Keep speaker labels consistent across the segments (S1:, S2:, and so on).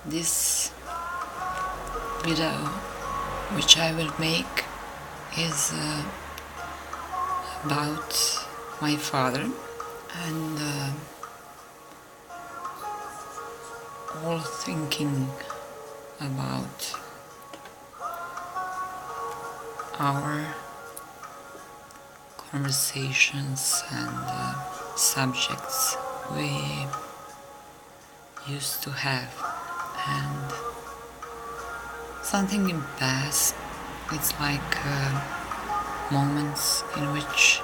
S1: This video, which I will make, is about my father and all thinking about our conversations and subjects we used to have, and something in past. It's like moments in which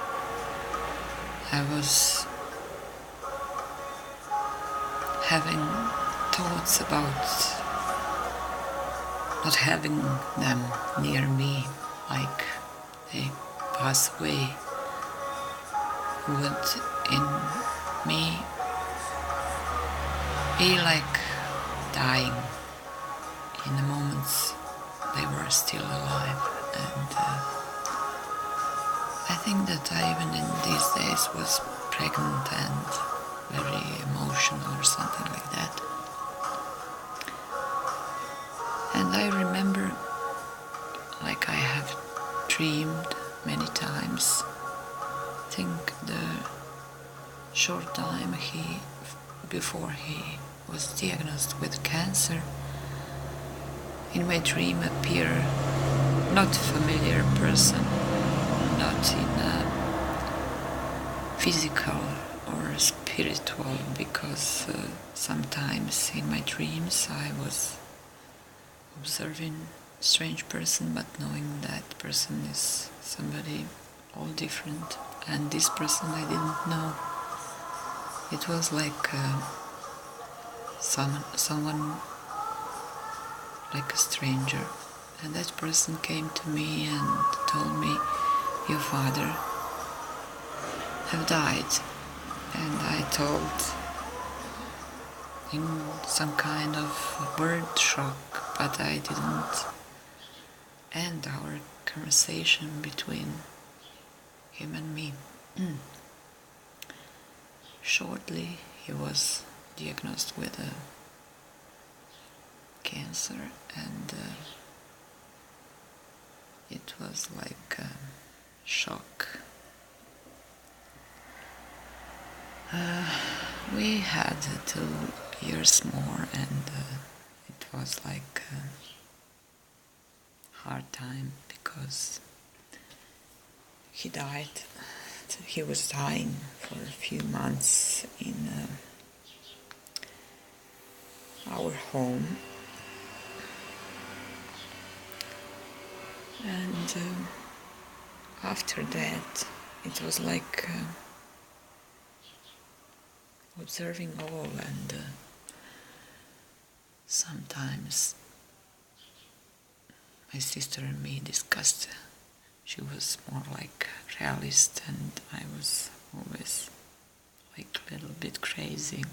S1: I was having thoughts about not having them near me, like they pass away, would in me be like dying in the moments they were still alive. And I think that I even in these days was pregnant and very emotional or something like that. And I remember, like I have dreamed many times, I think the short time before he was diagnosed with cancer, in my dream appear not familiar person, not in a physical or spiritual, because sometimes in my dreams I was observing a strange person, but knowing that person is somebody all different, and this person I didn't know. It was like someone like a stranger, and that person came to me and told me, your father have died. And I told in some kind of word shock, but I didn't end our conversation between him and me. Shortly he was diagnosed with a cancer, and it was like a shock. We had 2 years more, and it was like a hard time because he died. He was dying for a few months in our home, and after that it was like observing all, and sometimes my sister and me discussed. She was more like realist, and I was always like a little bit crazy.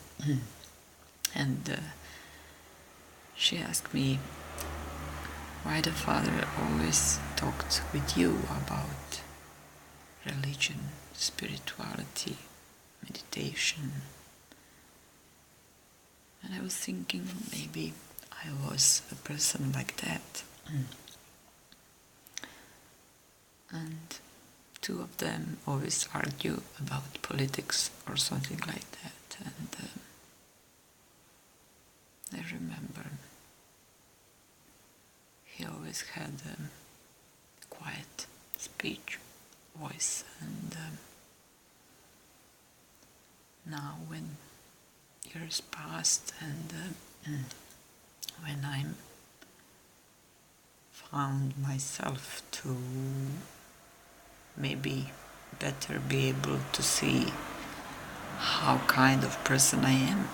S1: And she asked me why the father always talked with you about religion, spirituality, meditation. And I was thinking maybe I was a person like that. And 2 of them always argue about politics or something like that. And I remember he always had a quiet speech, voice, and now when years passed, and when I found myself to maybe better be able to see how kind of person I am,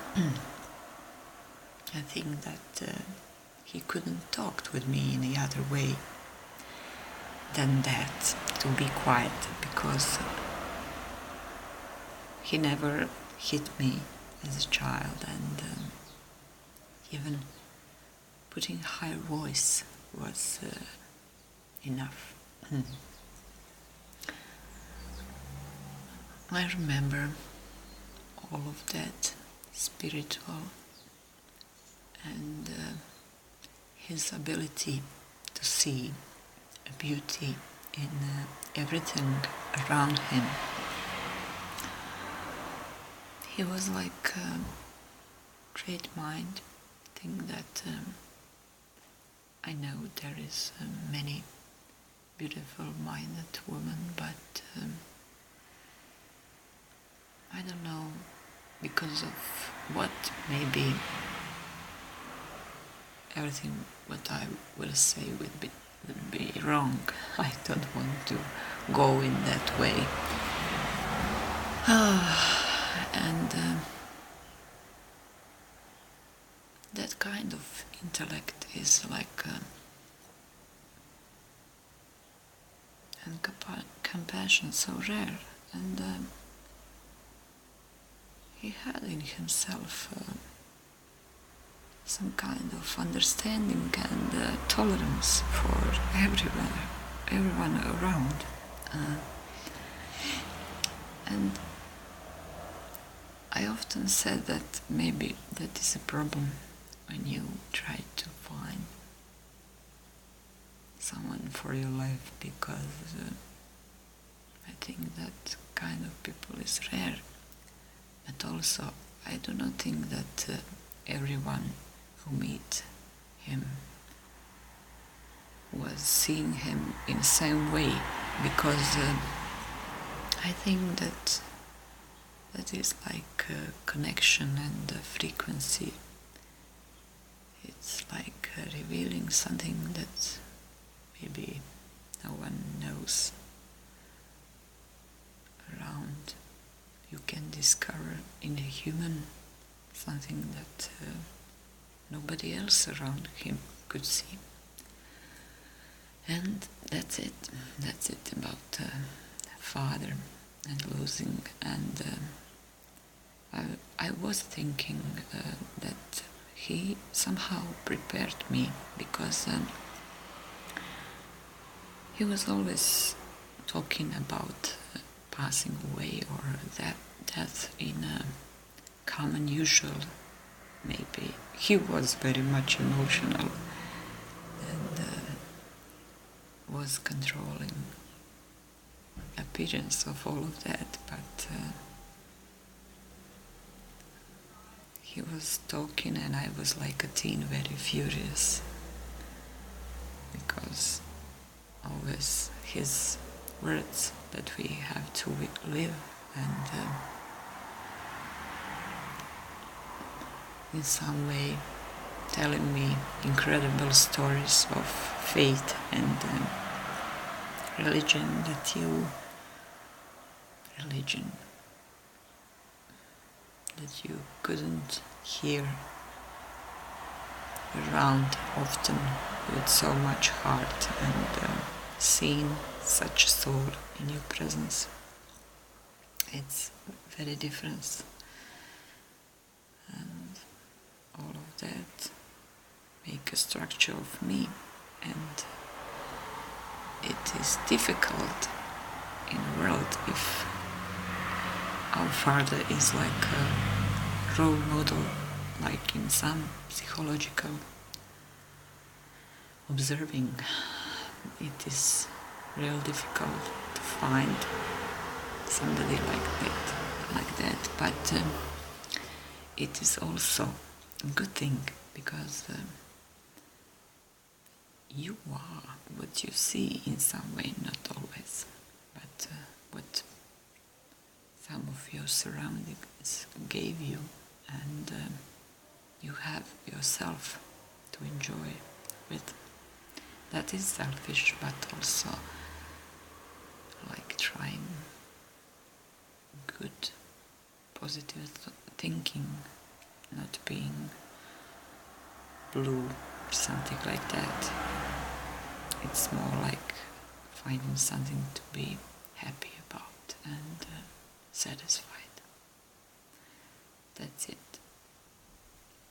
S1: I think that he couldn't talk with me in any other way than that, to be quiet, because he never hit me as a child, and even putting higher voice was enough. I remember all of that spiritual and his ability to see beauty in everything around him. He was like a great mind. I think that I know there is many beautiful-minded women, but I don't know because of what. Maybe everything what I will say will be wrong. I don't want to go in that way. And that kind of intellect is like and compassion so rare, and he had in himself some kind of understanding and tolerance for everyone around, and I often said that maybe that is a problem when you try to find someone for your life, because I think that kind of people is rare. But also, I do not think that everyone who meet him was seeing him in the same way, because I think that is like a connection and a frequency. It's like revealing something that maybe no one knows around. You can discover in a human something that nobody else around him could see. And that's it about father and losing. And I was thinking that he somehow prepared me, because he was always talking about passing away or death in a calm and usual. Maybe he was very much emotional and was controlling appearance of all of that, but he was talking and I was like a teen, very furious, because always his words that we have to live, and in some way telling me incredible stories of faith and religion that you couldn't hear around often with so much heart, and seeing such soul in your presence. It's very different, and all of that make a structure of me, and it is difficult in the world if our father is like a role model, like in some psychological observing. It is real difficult to find somebody like that, but it is also a good thing, because you are what you see in some way, not always, but what some of your surroundings gave you, and you have yourself to enjoy with. That is selfish, but also like trying good, positive thinking, not being blue or something like that. It's more like finding something to be happy about and satisfied. That's it.